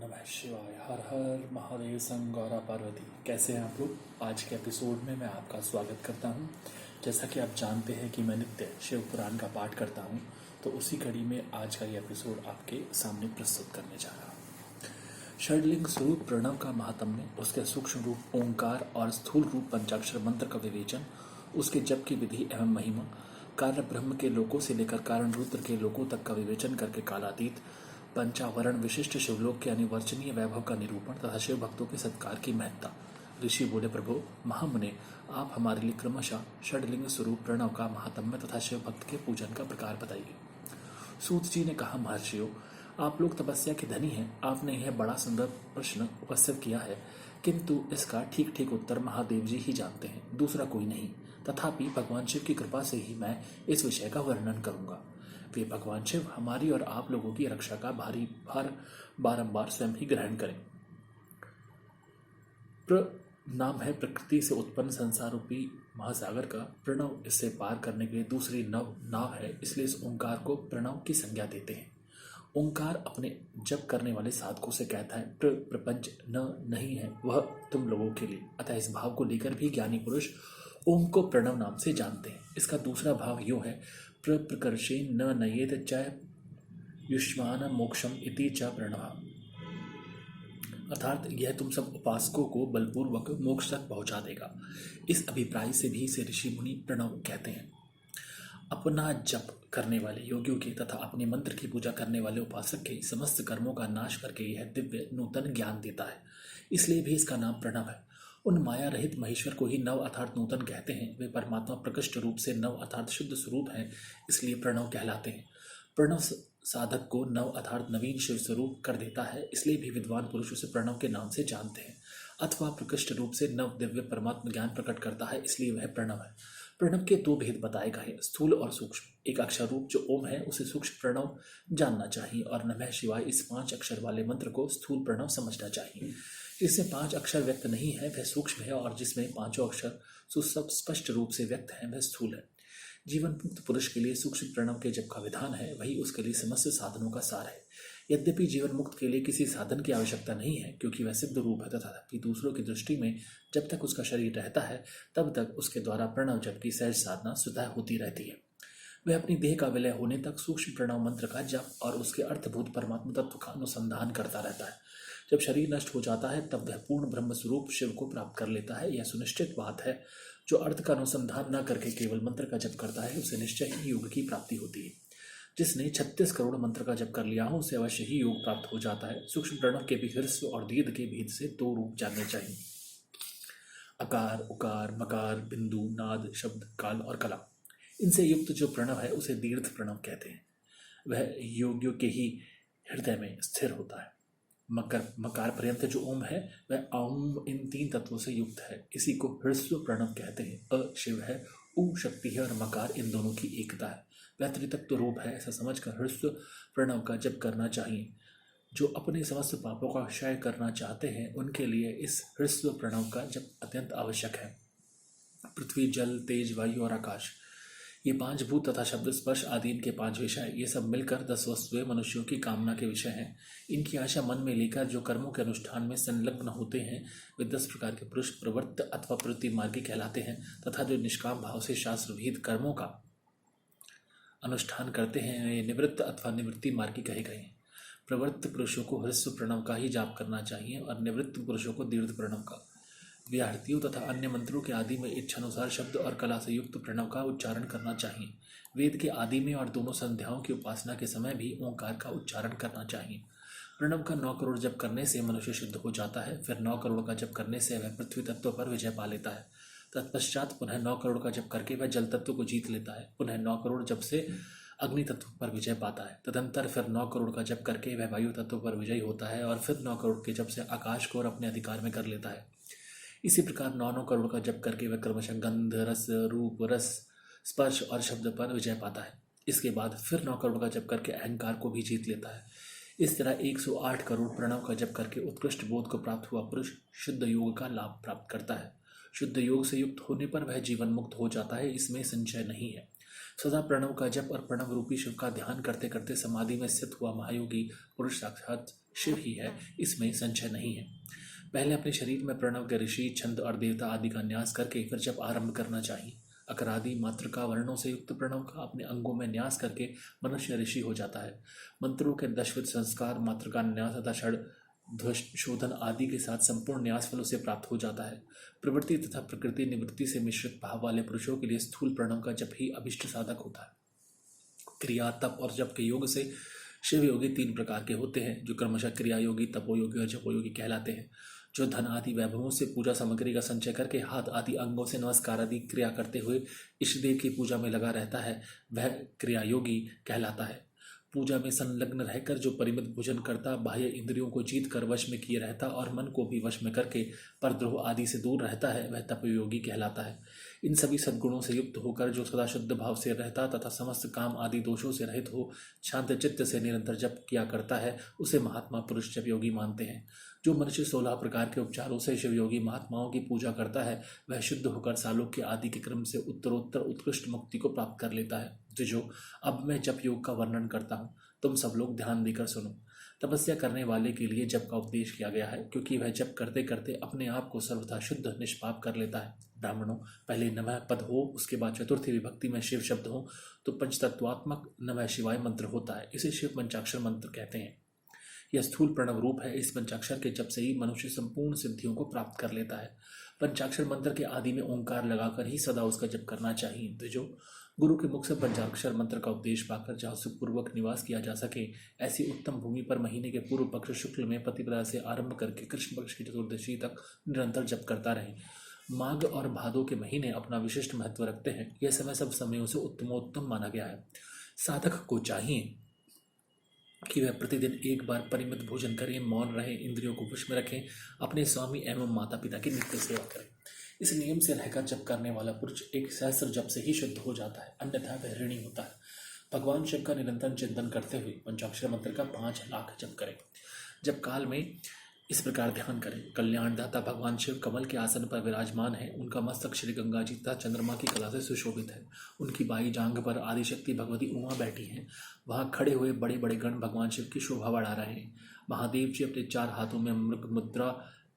नमः शिवाय। हर हर महादेव संग गौरा पार्वती। कैसे हैं आप लोग? आज के एपिसोड में मैं आपका स्वागत करता हूं। जैसा कि आप जानते हैं कि मैं नित्य शिव पुराण का पाठ करता हूं, तो उसी कड़ी में आज का ये एपिसोड आपके सामने प्रस्तुत करने जा रहा हूं। षडलिंग स्वरूप प्रणव का महात्म्य, उसके सूक्ष्म रूप ओंकार और स्थूल रूप पंचाक्षर मंत्र का विवेचन, उसके जप की विधि एवं महिमा, कार्य ब्रह्म के लोकों से लेकर कारण रुद्र के लोकों तक का विवेचन करके कालातीत पंचावरण विशिष्ट शिवलोक के अनिवर्चनीय वैभव का निरूपण तथा शिव भक्तों के सत्कार की महत्ता। ऋषि बोले, प्रभु महामुने, आप हमारे लिए क्रमशः षडलिंग स्वरूप प्रणव का महात्म्य तथा शिव भक्त के पूजन का प्रकार बताइए। सूत जी ने कहा, महर्षियों, आप लोग तपस्या के धनी हैं। आपने यह बड़ा सुंदर प्रश्न उपस्थित किया है, किंतु इसका ठीक ठीक उत्तर महादेव जी ही जानते हैं, दूसरा कोई नहीं। तथापि भगवान शिव की कृपा से ही मैं इस विषय का वर्णन करूंगा। वे भगवान शिव हमारी और आप लोगों की रक्षा का भारी भार बारंबार स्वयं ही ग्रहण करें। नाम है प्रकृति से उत्पन्न संसार रूपी महासागर का। प्रणव इससे पार करने के लिए दूसरी नाव है, इसलिए इस ओंकार को प्रणव की संज्ञा देते हैं। ओंकार अपने जप करने वाले साधकों से कहता है, प्रपंच नहीं है वह तुम लोगों के लिए। अतः इस भाव को लेकर भी ज्ञानी पुरुष ओम को प्रणव नाम से जानते हैं। इसका दूसरा भाव यो है, प्रकर्षे न नयेत च युष्मान मोक्षम इति च प्रणव, अर्थात यह तुम सब उपासकों को बलपूर्वक मोक्ष तक पहुंचा देगा। इस अभिप्राय से भी इसे ऋषि मुनि प्रणव कहते हैं। अपना जप करने वाले योगियों के तथा अपने मंत्र की पूजा करने वाले उपासक के समस्त कर्मों का नाश करके यह दिव्य नूतन ज्ञान देता है, इसलिए भी इसका नाम प्रणव है। उन माया रहित महेश्वर को ही नव अर्थात नूतन कहते हैं। वे परमात्मा प्रकृष्ट रूप से नव अर्थात शुद्ध स्वरूप हैं, इसलिए प्रणव कहलाते हैं। प्रणव साधक को नव अर्थात नवीन शिव स्वरूप कर देता है, इसलिए भी विद्वान पुरुष उसे प्रणव के नाम से जानते हैं। अथवा प्रकृष्ट रूप से नव दिव्य परमात्मा ज्ञान प्रकट करता है, इसलिए वह प्रणव है। प्रणव के दो भेद बताए गए, स्थूल और सूक्ष्म। एक अक्षर रूप जो ओम है उसे सूक्ष्म प्रणव जानना चाहिए, और नमः शिवाय इस 5 अक्षर वाले मंत्र को स्थूल प्रणव समझना चाहिए। जिसमें 5 अक्षर व्यक्त नहीं है वह सूक्ष्म है, और जिसमें 5 अक्षर सुस्पष्ट रूप से व्यक्त है वह स्थूल है। जीवन मुक्त पुरुष के लिए सूक्ष्म प्रणव के जप का विधान है, वही उसके लिए समस्त साधनों का सार है। यद्यपि जीवन मुक्त के लिए किसी साधन की आवश्यकता नहीं है, क्योंकि वह सिद्ध रूप है, तथापि दूसरों की दृष्टि में जब तक उसका शरीर रहता है तब तक उसके द्वारा प्रणव जप की सहज साधना स्वतः होती रहती है। वह अपनी देह का विलय होने तक सूक्ष्म प्रणव मंत्र का जप और उसके अर्थभूत परमात्मा तत्व का अनुसंधान करता रहता है। जब शरीर नष्ट हो जाता है तब वह पूर्ण ब्रह्म स्वरूप शिव को प्राप्त कर लेता है। यह सुनिश्चित बात है। जो अर्थ का अनुसंधान न करके केवल मंत्र का जप करता है उसे निश्चय ही योग की प्राप्ति होती है। जिसने 36 करोड़ मंत्र का जप कर लिया हो उसे अवश्य ही योग प्राप्त हो जाता है। सूक्ष्म प्रणव के भी ह्रस्व और दीर्घ के भेद से 2 रूप जानने चाहिए, अकार, उकार, मकार, बिंदु, नाद, शब्द, काल और कला। इनसे युक्त जो प्रणव है उसे दीर्घ प्रणव कहते हैं। वह योगियों के ही हृदय में स्थिर होता है। मकार पर्यंत जो ओम है वह ओम इन 3 तत्वों से युक्त है, इसी को ह्रस्व प्रणव कहते हैं। अ शिव है, उ शक्ति है और मकार इन दोनों की एकता है। वह त्रितत्व रूप है, ऐसा समझकर ह्रस्व प्रणव का जप करना चाहिए। जो अपने समस्त पापों का क्षय करना चाहते हैं उनके लिए इस ह्रस्व प्रणव का जप अत्यंत आवश्यक है। पृथ्वी, जल, तेज, वायु और आकाश, ये 5 भूत तथा शब्द स्पर्श आदि इनके 5 विषय, ये सब मिलकर 10 वस्तुएं मनुष्यों की कामना के विषय हैं। इनकी आशा मन में लेकर जो कर्मों के अनुष्ठान में संलग्न होते हैं वे 10 प्रकार के पुरुष प्रवृत्त अथवा प्रवृत्ति मार्गी कहलाते हैं, तथा जो निष्काम भाव से शास्त्र विहित कर्मों का अनुष्ठान करते हैं वे निवृत्त अथवा निवृत्ति मार्गी कहे गए हैं। प्रवृत्त पुरुषों को ह्रस्व प्रणव का ही जाप करना चाहिए और निवृत्त पुरुषों को दीर्घ प्रणव का। व्याहृतियों तथा अन्य मंत्रों के आदि में इच्छानुसार शब्द और कला से युक्त प्रणव का उच्चारण करना चाहिए। वेद के आदि में और दोनों संध्याओं की उपासना के समय भी ओंकार का उच्चारण करना चाहिए। प्रणव का 9 करोड़ जप करने से मनुष्य शुद्ध हो जाता है। फिर 9 करोड़ का जप करने से वह पृथ्वी तत्व पर विजय पा लेता है। तत्पश्चात पुनः 9 करोड़ का जप करके वह जल तत्व को जीत लेता है। पुनः 9 करोड़ जप से अग्नि तत्व पर विजय पाता है। तदंतर फिर 9 करोड़ का जप करके वह वायु तत्व पर विजयी होता है, और फिर 9 करोड़ के जप से आकाश को और अपने अधिकार में कर लेता है। इसी प्रकार 9 करोड़ का जप करके वह क्रमशः गंध, रस, रूप, रस, स्पर्श और शब्द पर विजय पाता है। इसके बाद फिर 9 करोड़ का जप करके अहंकार को भी जीत लेता है। इस तरह 108 करोड़ प्रणव का जप करके उत्कृष्ट बोध को प्राप्त हुआ पुरुष शुद्ध योग का लाभ प्राप्त करता है। शुद्ध योग से युक्त होने पर वह जीवन मुक्त हो जाता है, इसमें संशय नहीं है। सदा प्रणव का जप और प्रणव रूपी शिव का ध्यान करते करते समाधि में स्थित हुआ महायोगी पुरुष साक्षात शिव ही है, इसमें संशय नहीं है। पहले अपने शरीर में प्रणव के ऋषि, छंद और देवता आदि का न्यास करके फिर जब आरंभ करना चाहिए। अकरादि मातृका वर्णों से युक्त प्रणव का अपने अंगों में न्यास करके मनुष्य ऋषि हो जाता है। मंत्रों के दशविध संस्कार, मातृका न्यास तथा षड ध्वज शोधन आदि के साथ संपूर्ण न्यास फल उसे प्राप्त हो जाता है। प्रवृत्ति तथा प्रकृति निवृत्ति से मिश्रित भाव वाले पुरुषों के लिए स्थूल प्रणव का जप ही अभिष्ट साधक होता है। क्रिया, तप और जप के योग से शिव योगी 3 प्रकार के होते हैं, जो क्रमशः क्रिया योगी, तपोयोगी और जपोयोगी कहलाते हैं। जो धन आदि वैभवों से पूजा सामग्री का संचय करके हाथ आदि अंगों से नमस्कार आदि क्रिया करते हुए इष्ट देव की पूजा में लगा रहता है, वह क्रिया योगी कहलाता है। पूजा में संलग्न रहकर जो परिमित भोजन करता, बाह्य इंद्रियों को जीत कर वश में किए रहता और मन को भी वश में करके परद्रोह आदि से दूर रहता है, वह तपयोगी कहलाता है। इन सभी सद्गुणों से युक्त होकर जो सदा शुद्ध भाव से रहता तथा समस्त काम आदि दोषों से रहित हो शांत चित्त से निरंतर जप किया करता है, उसे महात्मा पुरुष जप योगी मानते हैं। जो मनुष्य 16 प्रकार के उपचारों से शिव योगी महात्माओं की पूजा करता है, वह शुद्ध होकर सालोक्य आदि के क्रम से उत्तरोत्तर उत्कृष्ट मुक्ति को प्राप्त कर लेता है। तो जो अब मैं जप योग का वर्णन करता हूँ, तुम सब लोग ध्यान देकर सुनो। तपस्या करने वाले के लिए जप का उपदेश किया गया है, क्योंकि वह जप करते करते अपने आप को सर्वथा शुद्ध निष्पाप कर लेता है। ब्राह्मणों, पहले नमः पद हो, उसके बाद चतुर्थी विभक्ति में शिव शब्द हो तो पंचतत्वात्मक नमः शिवाय मंत्र होता है। इसे शिव पंचाक्षर मंत्र कहते हैं। यह स्थूल प्रणव रूप है। इस पंचाक्षर के जप से ही मनुष्य संपूर्ण सिद्धियों को प्राप्त कर लेता है। पंचाक्षर मंत्र के आदि में ओंकार लगाकर ही सदा उसका जप करना चाहिए। तो जो गुरु के मुख से पंचाक्षर मंत्र का उपदेश पाकर जहाँ सुखपूर्वक निवास किया जा सके, ऐसी उत्तम भूमि पर महीने के पूर्व पक्ष शुक्ल में प्रतिपदा से आरंभ करके कृष्ण पक्ष की चतुर्दशी तक निरंतर जप करता रहे। माघ और भादो के महीने अपना विशिष्ट महत्व रखते हैं। यह समय सब समयों से उत्तमोत्तम माना गया है। साधक को चाहिए कि वह प्रतिदिन एक बार परिमित भोजन करें, मौन रहें, इंद्रियों को वश में रखें, अपने स्वामी एवं माता पिता की नित्य सेवा करें। इस नियम से रहकर जप करने वाला पुरुष एक सहस्र जप से ही शुद्ध हो जाता है, अन्यथा वह ऋणी होता है। भगवान शिव का निरंतर चिंतन करते हुए पंचाक्षर मंत्र का 5 लाख जप करें। जब काल में इस प्रकार ध्यान करें, कल्याणदाता भगवान शिव कमल के आसन पर विराजमान है। उनका मस्तक श्री गंगा जी तथा चंद्रमा की कला से सुशोभित है। उनकी बाई जांघ पर आदिशक्ति भगवती उमा बैठी हैं। वहाँ खड़े हुए बड़े बड़े गण भगवान शिव की शोभा बढ़ा रहे हैं। महादेव जी अपने 4 हाथों में मृग मुद्रा,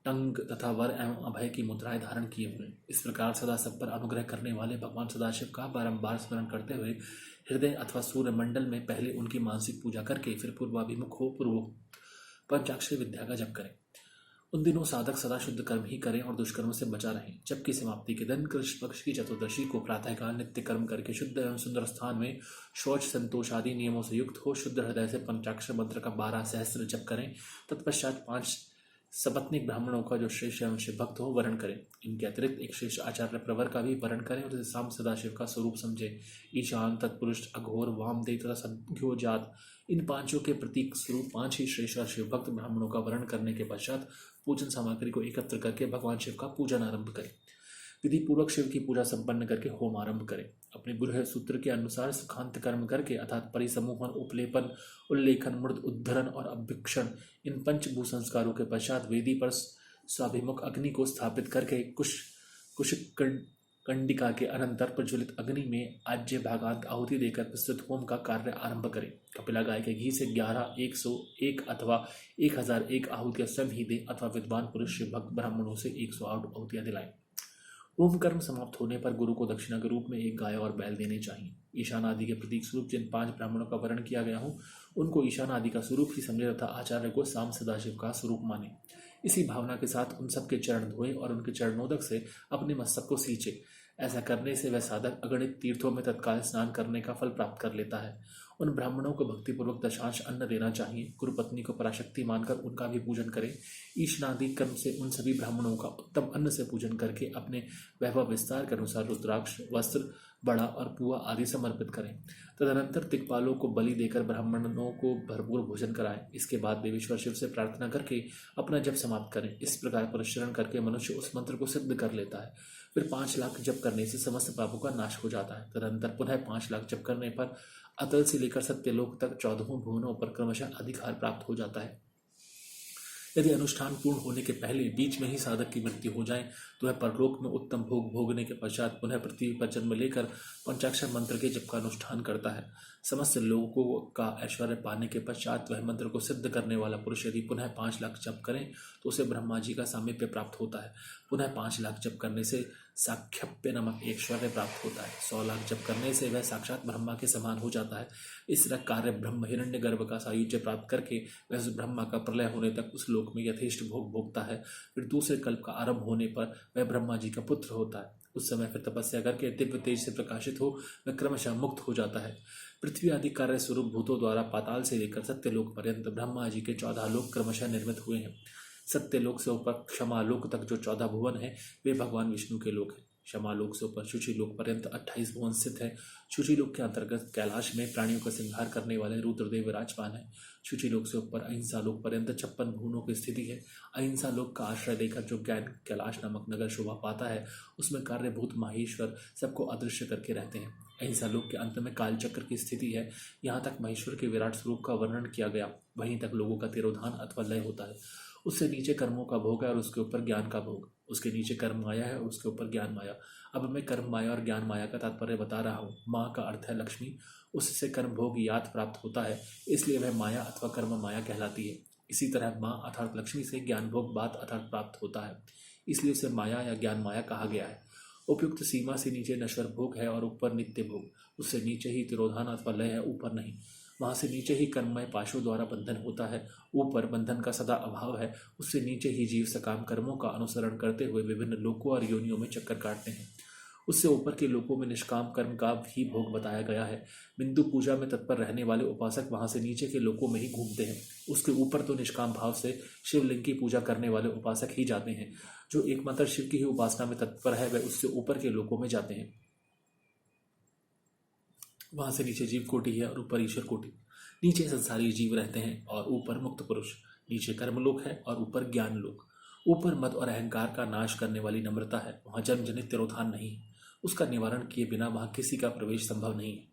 टंग तथा वर एवं अभय की मुद्राएं धारण किए हुए। इस प्रकार सदा सब पर अनुग्रह करने वाले भगवान सदाशिव का बारंबार स्मरण करते हुए हृदय अथवा सूर्य मंडल में पहले उनकी मानसिक पूजा करके फिर पूर्वाभिमुख हो पूर्वोक्त पंचाक्षरी विद्या का जप करें। उन दिनों साधक सदा शुद्ध कर्म ही करें और दुष्कर्म से बचा रहें। जब की समाप्ति के दिन कृष्ण पक्ष की चतुर्दशी को प्रातःकाल नित्य कर्म करके शुद्ध एवं सुंदर स्थान में शौच संतोष आदि नियमों से युक्त हो शुद्ध हृदय से पंचाक्षर मंत्र का 12 सहस्त्र जप करें। तत्पश्चात 5 सपत्निक ब्राह्मणों का जो श्रेष्ठ एवं शिव भक्त हो वर्ण करें। इनके अतिरिक्त एक श्रेष्ठ आचार्य प्रवर का भी वर्ण करें और इसे साम सदाशिव का स्वरूप समझे। ईशान, तत्पुरुष, अघोर, वामदेव तथा संध्योजात, इन 5 के प्रतीक स्वरूप 5 ही श्रेष्ठ और शिव भक्त ब्राह्मणों का वर्ण करने के पश्चात पूजन सामग्री को एकत्र करके भगवान शिव का पूजन आरंभ करें। विधि पूर्वक शिव की पूजा संपन्न करके होम आरंभ करें। अपने गृह सूत्र के अनुसार सुखांत कर्म करके अर्थात परिसमूहन, उपलेपन, उल्लेखन, मृद उद्धरण और अभिक्षण, इन 5 भू संस्कारों के पश्चात वेदी पर स्वाभिमुख अग्नि को स्थापित करके कंडिका के अनंतर प्रज्वलित अग्नि में आज्य भागांत आहुति देकर प्रस्तुत होम का कार्य आरंभ करें। कपिला गाय के घी से 11, 101 अथवा 1001 आहुतियां स्वयं ही दें अथवा विद्वान पुरुष शिव भक्त ब्राह्मणों से 108 आहुतियां दिलाएं। होम कर्म समाप्त होने पर गुरु को दक्षिणा के रूप में एक गाय और बैल देने चाहिए। ईशान आदि के प्रतीक स्वरूप जिन 5 ब्राह्मणों का वर्ण किया गया हो उनको ईशान आदि का स्वरूप ही समझे तथा आचार्य को साम सदाशिव का स्वरूप माने। इसी भावना के साथ उन सबके चरण धोए और उनके चरणोदक से अपने मस्तक को सींचे। ऐसा करने से वह साधक अगणित तीर्थों में तत्काल स्नान करने का फल प्राप्त कर लेता है। उन ब्राह्मणों को भक्तिपूर्वक दशांश अन्न देना चाहिए। गुरुपत्नी को पराशक्ति मानकर उनका भी पूजन करें। ईशनादि क्रम से उन सभी ब्राह्मणों का उत्तम अन्न से पूजन करके अपने वैभव विस्तार के अनुसार रुद्राक्ष, वस्त्र, बड़ा और पुआ आदि समर्पित करें। तदनंतर दिक्पालों को बलि देकर ब्राह्मणों को भरपूर भोजन कराएं। इसके बाद देवेश्वर शिव से प्रार्थना करके अपना जप समाप्त करें। इस प्रकार परिश्रम करके मनुष्य उस मंत्र को सिद्ध कर लेता है। फिर 5 लाख जप करने से समस्त पापों का नाश हो जाता है। तदनंतर पुनः 5 लाख जप करने पर अतल से लेकर सत्यलोक तक 14 भुवनों पर क्रमशः अधिकार प्राप्त हो जाता है। यदि अनुष्ठान पूर्ण होने के पहले बीच में ही साधक की मृत्यु हो जाए तो वह परलोक में उत्तम भोग भोगने के पश्चात पुनः पृथ्वी पर जन्म लेकर पंचाक्षर मंत्र के जप का अनुष्ठान करता है। समस्त लोगों का ऐश्वर्य पाने के पश्चात वह मंत्र को सिद्ध करने वाला पुरुष यदि पुनः 5 लाख जप करें तो उसे ब्रह्मा जी का सामीप्य प्राप्त होता है। पुनः 5 लाख जप करने से साक्षप्य नामक ऐश्वर्य प्राप्त होता है। 100 लाख जप करने से वह साक्षात ब्रह्मा के समान हो जाता है। इस तरह कार्य ब्रह्म हिरण्य गर्भ का सायुज्य प्राप्त करके वह उस ब्रह्मा का प्रलय होने तक उस लोक में यथेष्ट भोग भोगता है। फिर दूसरे कल्प का आरंभ होने पर वह ब्रह्मा जी का पुत्र होता है। उस समय फिर तपस्या करके दिव्य तेज से प्रकाशित हो वह क्रमशः मुक्त हो जाता है। पृथ्वी आदि कार्य स्वरूप भूतों द्वारा पाताल से लेकर सत्यलोक पर्यंत ब्रह्मा जी के 14 लोक क्रमशः निर्मित हुए हैं। सत्यलोक से ऊपर क्षमालोक तक जो 14 भुवन है वे भगवान विष्णु के लोक हैं। क्षमालोक से ऊपर शुचिलोक पर्यंत 28 भुवन स्थित है। शुचिलोक के अंतर्गत कैलाश में प्राणियों का संहार करने वाले रुद्रदेव विराजमान है। शुचिलोक से ऊपर अहिंसा लोक पर्यंत 56 भुवनों की स्थिति है। अहिंसा लोक का आश्रय लेकर जो ज्ञान कैलाश नामक नगर शोभा पाता है उसमें कार्यभूत माहेश्वर सबको अदृश्य करके रहते हैं। अहिंसा लोक के अंत में कालचक्र की स्थिति है। यहाँ तक महेश्वर के विराट स्वरूप का वर्णन किया गया, वहीं तक लोगों का तिरोधान अथवा लय होता है। उससे नीचे कर्मों का भोग है और उसके ऊपर ज्ञान का भोग। उसके नीचे कर्म माया है और उसके ऊपर ज्ञान माया। अब मैं कर्म माया और ज्ञान माया का तात्पर्य बता रहा हूँ। माँ का अर्थ है लक्ष्मी। उससे कर्म भोग याद प्राप्त होता है, इसलिए वह माया अथवा कर्म माया कहलाती है। इसी तरह माँ अर्थात लक्ष्मी से ज्ञान भोग बात अर्थात प्राप्त होता है, इसलिए उसे माया या ज्ञान माया कहा गया है। उपयुक्त सीमा से नीचे नश्वर भोग है और ऊपर नित्य भोग। उससे नीचे ही तिरोधान अथवा लय है, ऊपर नहीं। वहाँ से नीचे ही कर्ममय पाशों द्वारा बंधन होता है, ऊपर बंधन का सदा अभाव है। उससे नीचे ही जीव सकाम कर्मों का अनुसरण करते हुए विभिन्न लोकों और योनियों में चक्कर काटते हैं। उससे ऊपर के लोकों में निष्काम कर्म का भी भोग बताया गया है। बिंदु पूजा में तत्पर रहने वाले उपासक वहाँ से नीचे के लोकों में ही घूमते हैं। उसके ऊपर तो निष्काम भाव से शिवलिंग की पूजा करने वाले उपासक ही जाते हैं। जो एकमात्र शिव की ही उपासना में तत्पर है वह उससे ऊपर के लोकों में जाते हैं। वहाँ से नीचे जीव कोटि है और ऊपर ईश्वर कोटि। नीचे संसारी जीव रहते हैं और ऊपर मुक्त पुरुष। नीचे कर्मलोक है और ऊपर ज्ञान लोक। ऊपर मद और अहंकार का नाश करने वाली नम्रता है, वहाँ जन्म जनित तिरोधान नहीं है। उसका निवारण किए बिना वहाँ किसी का प्रवेश संभव नहीं है।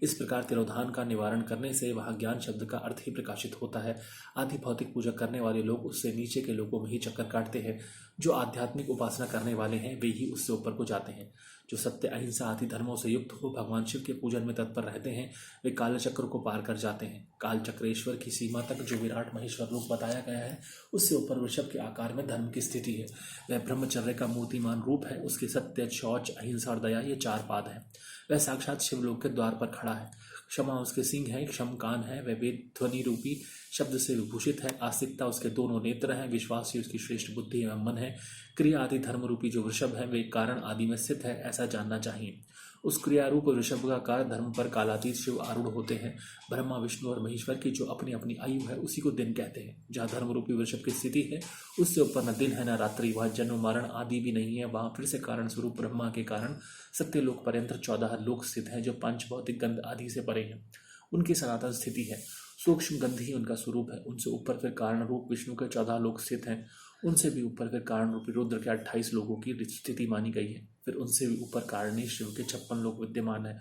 इस प्रकार तिरोधान का निवारण करने से वहाँ ज्ञान शब्द का अर्थ ही प्रकाशित होता है। आदि भौतिक पूजा करने वाले लोग उससे नीचे के लोगों में ही चक्कर काटते हैं। जो आध्यात्मिक उपासना करने वाले हैं वे ही उससे ऊपर को जाते हैं। जो सत्य अहिंसा आदि धर्मों से युक्त हो भगवान शिव के पूजन में तत्पर रहते हैं वे कालचक्र को पार कर जाते हैं। कालचक्रेश्वर की सीमा तक जो विराट महेश्वर रूप बताया गया है उससे ऊपर वृषभ के आकार में धर्म की स्थिति है। वह ब्रह्मचर्य का मूर्तिमान रूप है। उसके सत्य, शौच, अहिंसा और दया ये 4 पाद हैं। वह साक्षात शिवलोक के द्वार पर खड़ा है। क्षमा उसके सिंह है, क्षम कान है, वह वेद ध्वनि रूपी शब्द से विभूषित है। आस्तिकता उसके दोनों नेत्र हैं। विश्वास ही उसकी श्रेष्ठ बुद्धि एवं मन है। क्रिया आदि धर्म रूपी जो वृषभ है वे कारण आदि में स्थित है, ऐसा जानना चाहिए। उस क्रियारूप वृषभ का कार्य धर्म पर कालातीत शिव आरूढ़ होते हैं। ब्रह्मा, विष्णु और महेश्वर की जो अपनी अपनी आयु है उसी को दिन कहते हैं। जहाँ धर्म रूपी वृषभ की स्थिति है उससे ऊपर न दिन है न रात्रि। वहाँ जन्म मरण आदि भी नहीं है। वहाँ फिर से कारण स्वरूप ब्रह्मा के कारण सत्यलोक पर्यंत 14 लोक स्थित हैं जो 5 भौतिक गंध आदि से परे हैं। उनकी सनातन स्थिति है। सूक्ष्म गंध ही उनका स्वरूप है। उनसे ऊपर फिर कारण रूप विष्णु के 14 लोक स्थित हैं। उनसे भी ऊपर फिर कारण रूपी रुद्र के 28 लोगों की स्थिति मानी गई है। फिर उनसे भी ऊपर कारणी शिव के 56 लोक विद्यमान है।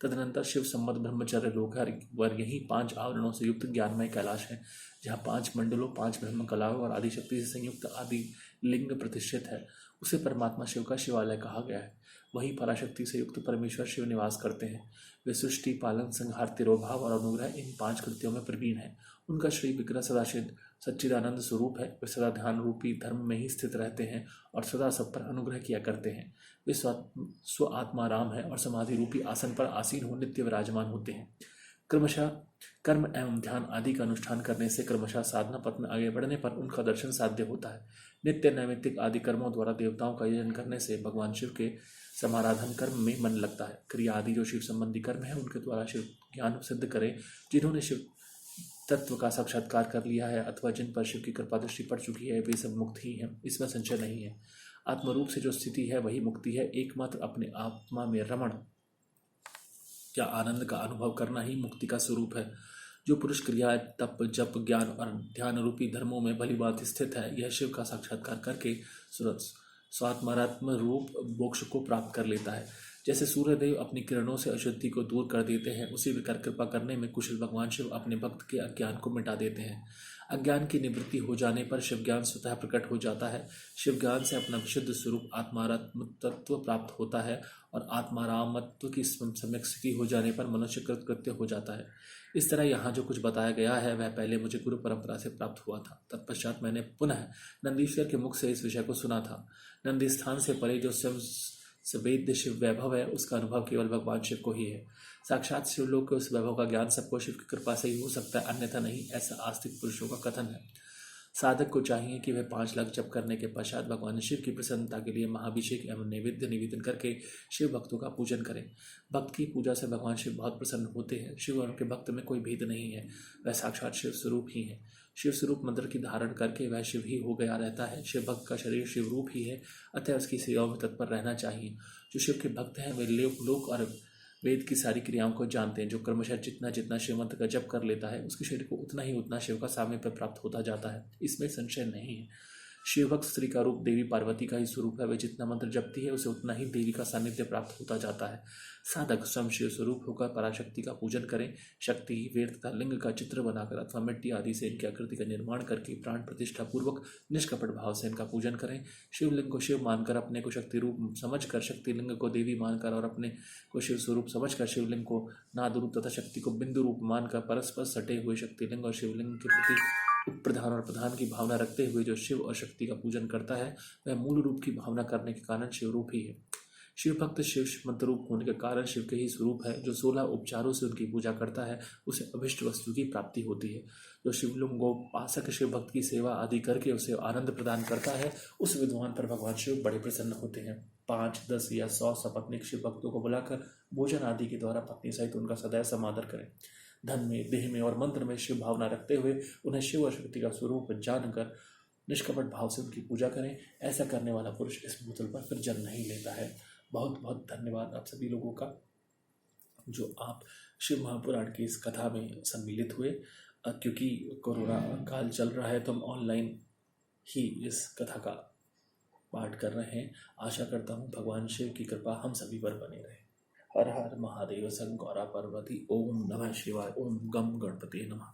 तदनंतर शिव संबद्ध ब्रह्मचर्य लोक है और यही 5 आवरणों से युक्त ज्ञानमय कैलाश है, जहाँ 5 मंडलों, 5 ब्रह्म कलाओं और आदिशक्ति से संयुक्त आदि लिंग प्रतिष्ठित है। उसे परमात्मा शिव का शिवालय कहा गया है। वहीं पराशक्ति से युक्त परमेश्वर शिव निवास करते हैं। वे सृष्टि, पालन, संहार, तिरोभाव और अनुग्रह इन 5 कृत्यों में प्रवीण है। उनका श्री विग्रह सदाशिव सच्चिदानंद स्वरूप है। वे सदा ध्यान रूपी धर्म में ही स्थित रहते हैं और सदा सब पर अनुग्रह किया करते हैं। वे स्व आत्मा राम है और समाधि रूपी आसन पर आसीन हो नित्य विराजमान होते हैं। क्रमशः कर्म एवं ध्यान आदि का अनुष्ठान करने से क्रमशः साधना पथ में आगे बढ़ने पर उनका दर्शन साध्य होता है। नित्य नैमित्तिक आदि कर्मों द्वारा देवताओं का यजन करने से भगवान शिव के समाराधन कर्म में मन लगता है। क्रिया आदि जो शिव संबंधी कर्म है उनके द्वारा शिव ज्ञान सिद्ध करें। जिन्होंने शिव तत्व का साक्षात्कार कर लिया है अथवा जिन पर शिव की कृपा दृष्टि पड़ चुकी है वे सब मुक्त ही हैं, इसमें संशय नहीं है। आत्मरूप से जो स्थिति है वही मुक्ति है। एकमात्र अपने आत्मा में रमण या आनंद का अनुभव करना ही मुक्ति का स्वरूप है। जो पुरुष क्रिया, तप, जप, ज्ञान और ध्यान रूपी धर्मों में भली बात स्थित है यह शिव का साक्षात्कार करके स्वात्मात्म रूप मोक्ष को प्राप्त कर लेता है। जैसे सूर्यदेव अपनी किरणों से अशुद्धि को दूर कर देते हैं, उसी प्रकार कृपा करने में कुशल भगवान शिव अपने भक्त के अज्ञान को मिटा देते हैं। अज्ञान की निवृत्ति हो जाने पर शिव ज्ञान स्वतः प्रकट हो जाता है। शिव ज्ञान से अपना विशुद्ध स्वरूप आत्मारात्म तत्व प्राप्त होता है और आत्मारामत्व की सम्यक स्थिति हो जाने पर मनुष्य कृत्य हो जाता है। इस तरह यहाँ जो कुछ बताया गया है वह पहले मुझे गुरु परंपरा से प्राप्त हुआ था। तत्पश्चात मैंने पुनः नंदीश्वर के मुख से इस विषय को सुना था। नंदी स्थान से परे जो सवेद्य शिव वैभव है उसका अनुभव केवल भगवान शिव को ही है। साक्षात शिवलोक के उस वैभव का ज्ञान सबको शिव की कृपा से ही हो सकता है, अन्यथा नहीं, ऐसा आस्तिक पुरुषों का कथन है। साधक को चाहिए कि वह 5 लाख जप करने के पश्चात भगवान शिव की प्रसन्नता के लिए महाभिषेक एवं नैवेद्य निवेदन करके शिव भक्तों का पूजन करें। भक्त की पूजा से भगवान शिव बहुत प्रसन्न होते हैं। शिव और उनके भक्त में कोई भेद नहीं है, वह साक्षात शिव स्वरूप ही है। शिव स्वरूप मंत्र की धारण करके वह शिव ही हो गया रहता है। शिव भक्त का शरीर शिव रूप ही है, अतः उसकी सेवा में तत्पर रहना चाहिए। जो शिव के भक्त हैं वे लोक और वेद की सारी क्रियाओं को जानते हैं। जो क्रमशः जितना जितना शिव मंत्र का जप कर लेता है उसके शरीर को उतना शिव का सामीप्य प्राप्त होता जाता है, इसमें संशय नहीं है। शिव भक्त स्त्री का रूप देवी पार्वती का ही स्वरूप है। वे जितना मंत्र जपती है उसे उतना ही देवी का सानिध्य प्राप्त होता जाता है। साधक स्वयं शिव स्वरूप होकर पराशक्ति का पूजन करें। शक्ति, वेद तथा लिंग का चित्र बनाकर अथवा मिट्टी आदि से इनकी आकृति का निर्माण करके प्राण प्रतिष्ठा पूर्वक निष्कपट भाव से इनका पूजन करें। शिवलिंग को शिव मानकर अपने को शक्ति रूप समझकर, शक्ति लिंग को देवी मानकर और अपने को शिव स्वरूप समझकर शिवलिंग को नाद रूप तथा शक्ति को बिंदु रूप मानकर परस्पर सटे हुए शक्तिलिंग और शिवलिंग के प्रति उपप्रधान और प्रधान की भावना रखते हुए जो शिव और शक्ति का पूजन करता है वह मूल रूप की भावना करने के कारण शिव रूप ही है। शिव भक्त शिव मंत्र रूप होने के कारण शिव के ही स्वरूप है। जो 16 उपचारों से उनकी पूजा करता है उसे अभिष्ट वस्तु की प्राप्ति होती है। जो शिवलिंगोपासक शिव भक्त की सेवा आदि करके उसे आनंद प्रदान करता है उस विद्वान पर भगवान शिव बड़े प्रसन्न होते हैं। 5, 10 या 100 सपत्नीक शिव भक्तों को बुलाकर भोजन आदि के द्वारा पत्नी सहित उनका सदैव समादर करें। धन में, देह में और मंत्र में शिव भावना रखते हुए उन्हें शिव और शक्ति का स्वरूप जानकर निष्कपट भाव से उनकी पूजा करें। ऐसा करने वाला पुरुष इस भूतल पर फिर जन्म नहीं लेता है। बहुत बहुत धन्यवाद आप सभी लोगों का जो आप शिव महापुराण की इस कथा में सम्मिलित हुए। क्योंकि कोरोना काल चल रहा है तो हम ऑनलाइन ही इस कथा का पाठ कर रहे हैं। आशा करता हूँ भगवान शिव की कृपा हम सभी पर बने रहे। हर हर महादेव शंकर पार्वती। ओम नमः शिवाय। ओम गम गणपति नमः।